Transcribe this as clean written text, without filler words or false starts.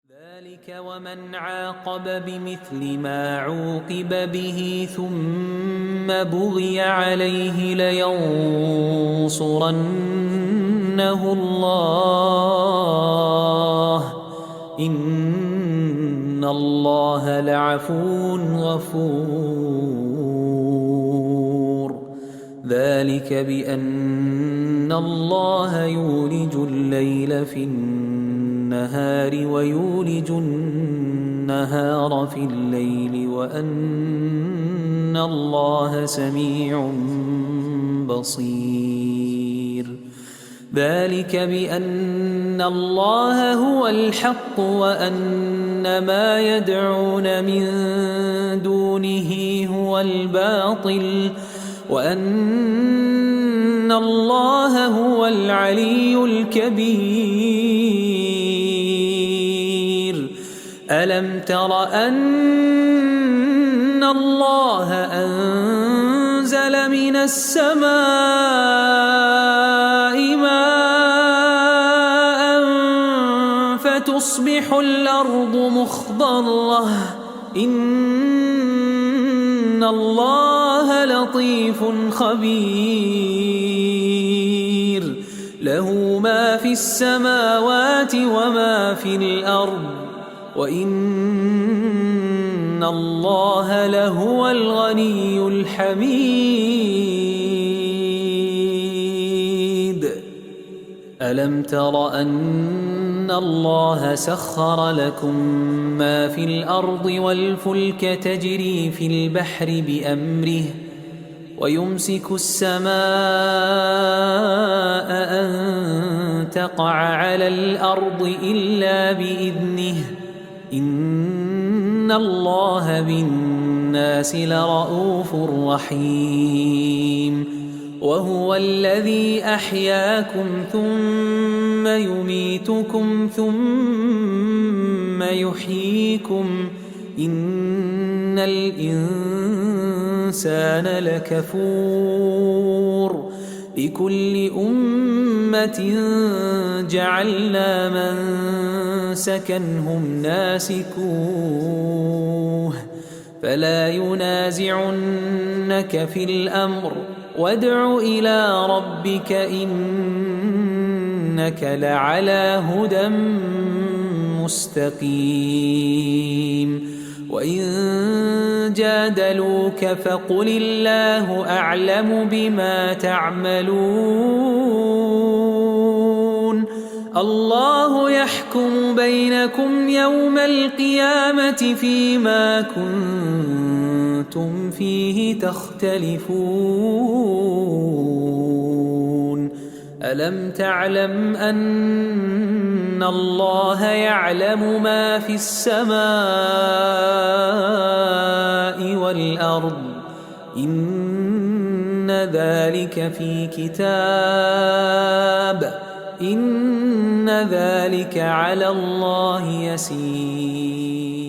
ذلك ومن عاقب بمثل ما عوقب به ثم بغي عليه لينصرنه الله إن الله لعفو غفور. ذلك بأن الله يولج الليل في النهار ويولج النهار في الليل وأن الله سميع بصير. ذلك بأن الله هو الحق وأن ما يدعون من دونه هو الباطل وأن الله هو العلي الكبير. ألم تر أن الله أنزل من السماء ماء فتصبح الأرض مخضرة إن الله لطيف خبير. له ما في السماوات وما في الأرض وإن الله لهو الغني الحميد. ألم تر أن الله سخر لكم ما في الأرض والفلك تجري في البحر بأمره ويمسك السماء أن تقع على الأرض إلا بإذنه إن الله بالناس لرءوف رحيم. وهو الذي أحياكم ثم يميتكم ثم يحييكم إن الإنسان لكفور. لكل أمة جعلنا منسكا هم ناسكوه فلا ينازعنك في الأمر وادع إلى ربك إنك لعلى هدى مستقيم. وإن جادلوك فقل الله أعلم بما تعملون. الله يحكم بينكم يوم القيامة فيما كنتم فيه تختلفون. ألم تعلم أن الله يعلم ما في السماء والأرض إن ذلك في كتاب إن ذلك على الله يسير.